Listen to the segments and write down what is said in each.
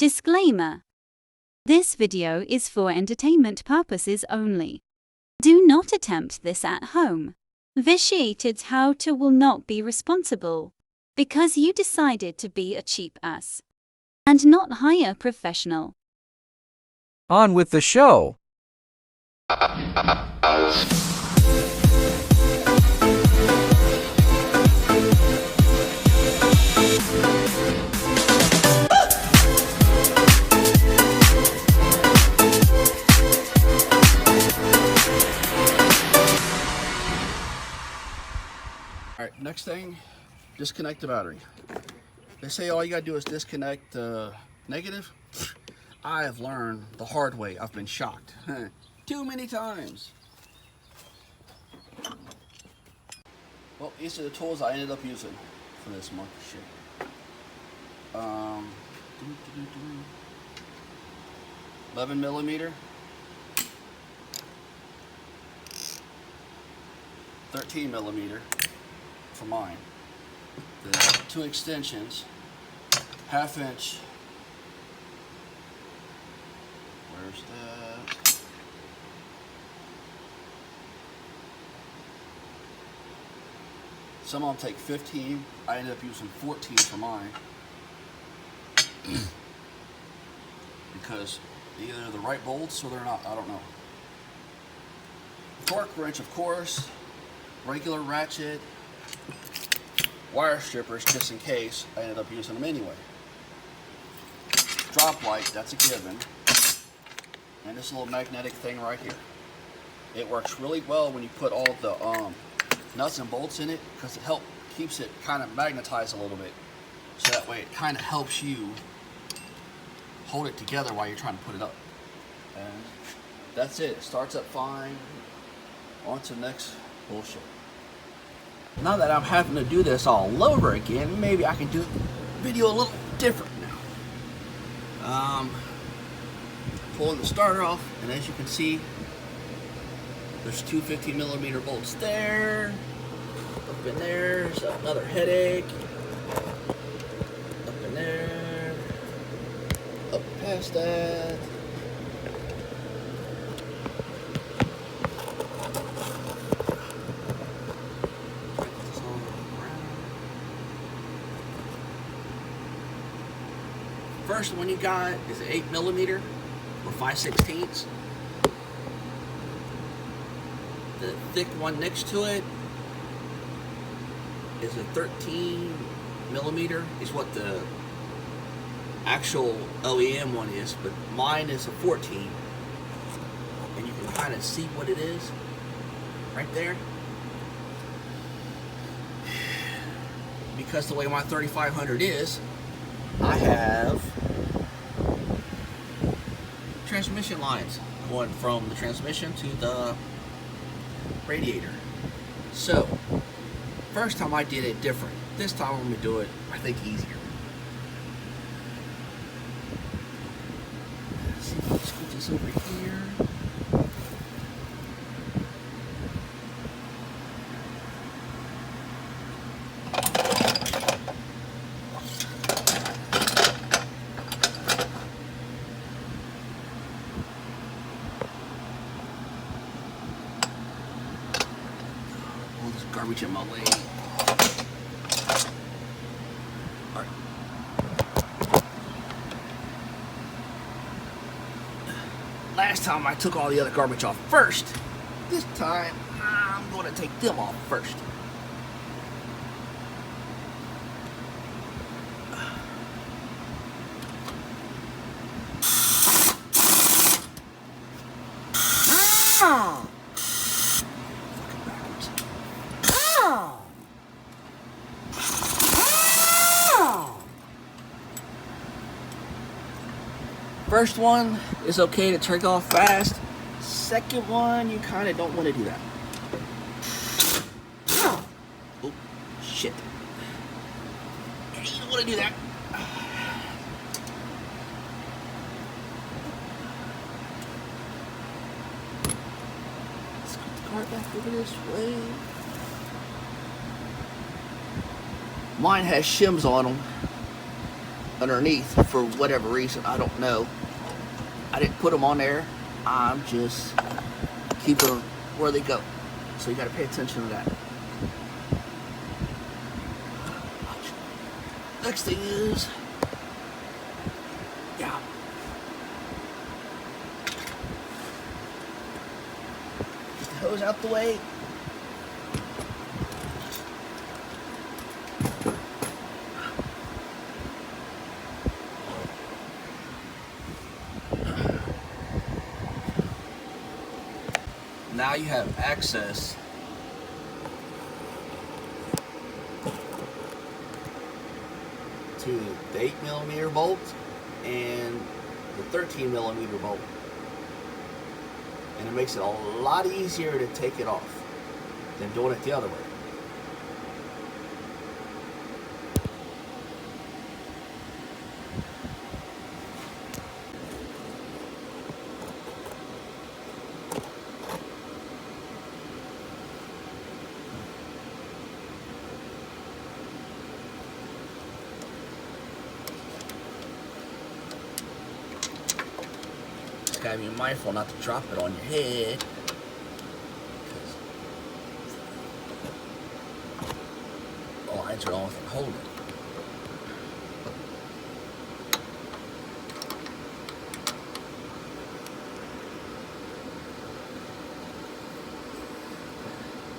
Disclaimer. This video is for entertainment purposes only. Do not attempt this at home. Vitiated How-To will not be responsible because you decided to be a cheap ass and not hire a professional. On with the show. Alright, next thing, disconnect the battery. They say all you gotta do is disconnect the negative. I have learned the hard way. I've been shocked too many times. Well, these are the tools I ended up using for this monkey shit. 11mm, 13mm for mine. The two extensions, 1/2 inch. Where's that? Some of them take 15. I ended up using 14 for mine because either they're the right bolts or they're not. I don't know. Torque wrench, of course. Regular ratchet. Wire strippers, just in case. I ended up using them anyway. Drop light, that's a given. And this little magnetic thing right here. It works really well when you put all the nuts and bolts in it because it keeps it kind of magnetized a little bit. So that way it kind of helps you hold it together while you're trying to put it up. And that's it. It starts up fine. On to the next bullshit. Now that I'm having to do this all over again, maybe I can do the video a little different now. Pulling the starter off, and as you can see, there's two 15mm bolts there. Up in there's another headache. Up in there. Up past that. First one you got is an 8mm or 5/16. The thick one next to it is a 13mm, is what the actual OEM one is, but mine is a 14. And you can kind of see what it is right there. Because the way my 3500 is, I have transmission lines going from the transmission to the radiator. So, first time I did it different. This time I'm going to do it, I think, easier. Let's see if I can scoot this over here. Garbage in my way. All right. Last time I took all the other garbage off first. This time I'm going to take them off first. First one is okay to take off fast. Second one, you kind of don't want to do that. Oh, shit. You don't want to do that. Let's put the cart back over this way. Mine has shims on them. underneath for whatever reason. I don't know. I didn't put them on there. I'm just keeping them where they go. So you got to pay attention to that. Next thing is, yeah. Get the hose out the way. Now you have access to the 8mm bolt and the 13mm bolt, and it makes it a lot easier to take it off than doing it the other way. Gotta be mindful not to drop it on your head. The lines are all for holding.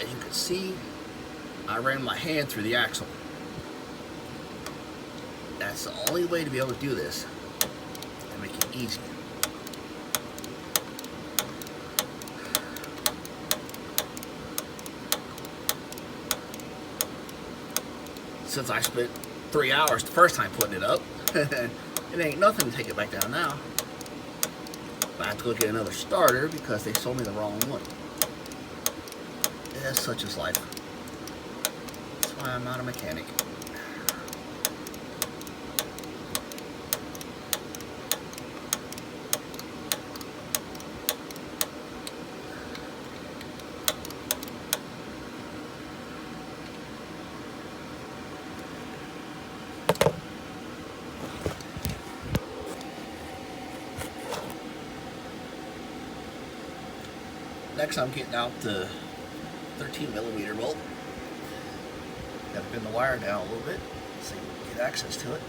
As you can see, I ran my hand through the axle. That's the only way to be able to do this and make it easy. Since I spent 3 hours the first time putting it up, it ain't nothing to take it back down now. I have to go get another starter because they sold me the wrong one. Yeah, such is life. That's why I'm not a mechanic. Next, I'm getting out the 13mm bolt. Got to bend the wire down a little bit so you can get access to it.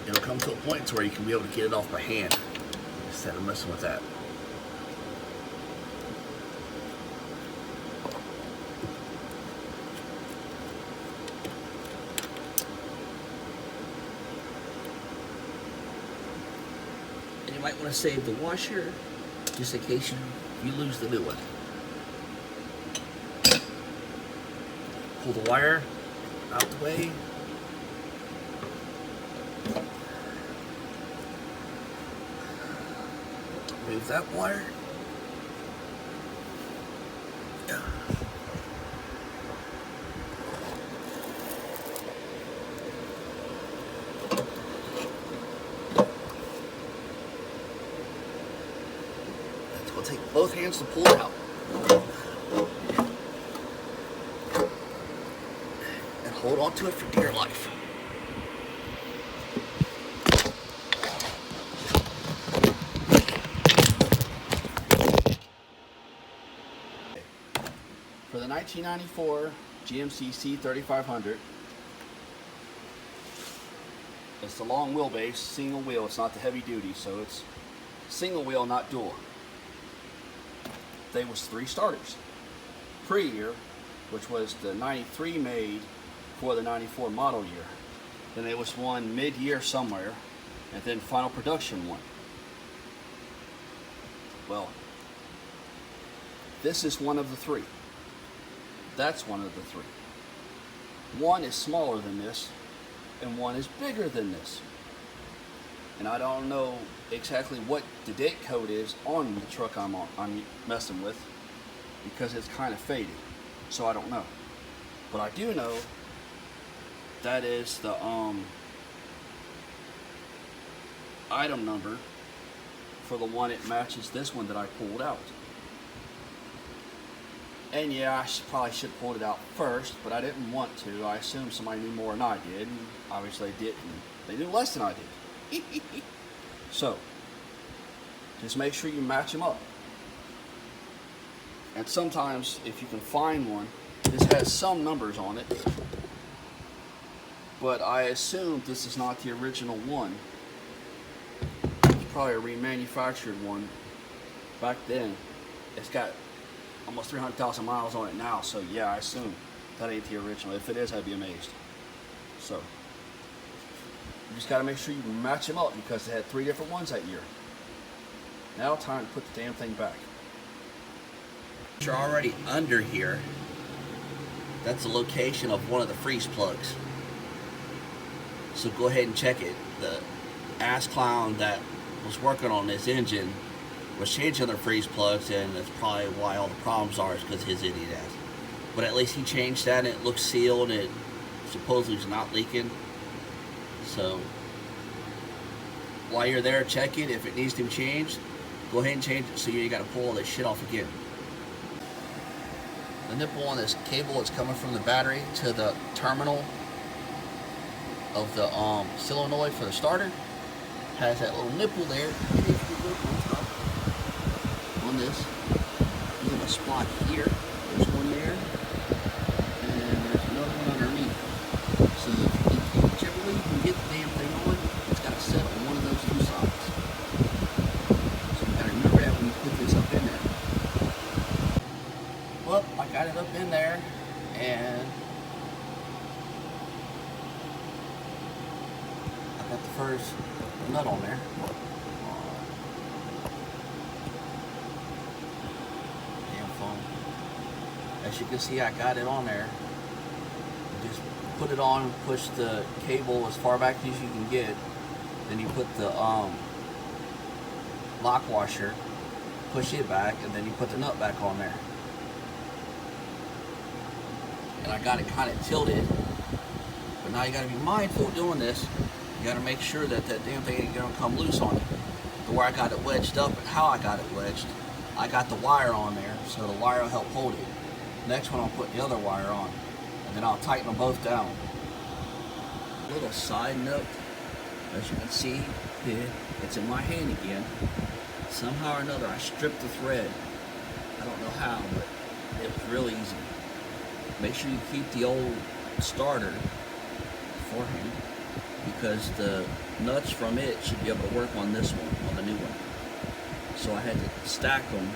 It'll come to a point to where you can be able to get it off by hand instead of messing with that. And you might want to save the washer just in case you lose the new one. Pull the wire out the way. Move that wire. Yeah. It's going to take both hands to pull it out. And hold on to it for dear life. For the 1994 GMC C3500, it's the long wheelbase, single wheel. It's not the heavy duty, so it's single wheel, not dual. they was 3 starters. Pre-year, which was the 93 made for the 94 model year. Then there was one mid-year somewhere, and then final production one. Well, this is one of the 3. That's one of the 3. One is smaller than this, and one is bigger than this. And I don't know exactly what the date code is on the truck I'm messing with, because it's kind of faded, so I don't know. But I do know that is the item number for the one it matches this one that I pulled out. And yeah, I probably should have pulled it out first, but I didn't want to. I assumed somebody knew more than I did, and obviously they didn't. They knew less than I did. So, just make sure you match them up. And sometimes, if you can find one, this has some numbers on it, but I assume this is not the original one. It's probably a remanufactured one back then. It's got almost 300,000 miles on it now, so yeah, I assume that ain't the original. If it is, I'd be amazed. So, you just got to make sure you match them up, because they had 3 different ones that year. Now time to put the damn thing back. You're already under here. That's the location of one of the freeze plugs. So go ahead and check it. The ass clown that was working on this engine was changing their freeze plugs, and that's probably why all the problems are, is because his idiot ass. But at least he changed that, and it looks sealed, and it supposedly is not leaking. So while you're there, check it. If it needs to be changed, go ahead and change it, so you ain't got to pull all this shit off again. The nipple on this cable is coming from the battery to the terminal of the solenoid for the starter. Has that little nipple there. And if you look on top on this, you have a spot here. There's one there, and there's another one underneath. So whichever way you can get the damn thing on, it's got to set on one of those 2 sides. So you got to remember that when you put this up in there. Well, I got it up in there, and I got the first nut on there. Damn phone. As you can see, I got it on there. Just put it on, push the cable as far back as you can get. Then you put the lock washer, push it back, and then you put the nut back on there. And I got it kind of tilted, but now you got to be mindful doing this. You got to make sure that that damn thing ain't going to come loose on you. The where I got it wedged up and how I got it wedged, I got the wire on there, so the wire will help hold it. Next one, I'll put the other wire on, and then I'll tighten them both down. Little side note, as you can see here, it's in my hand again. Somehow or another, I stripped the thread. I don't know how, but it was real easy. Make sure you keep the old starter beforehand, because the nuts from it should be able to work on this one, on the new one. So I had to stack them,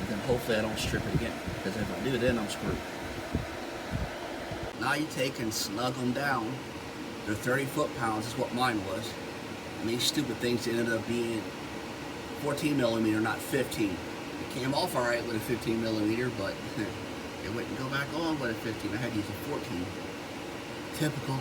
and then hopefully I don't strip it again, because if I do, then I'm screwed. Now you take and snug them down. They're 30 foot-pounds is what mine was. And these stupid things ended up being 14 millimeter, not 15. It came off alright with a 15 millimeter, but it wouldn't go back on with a 15. I had to use a 14. Typical.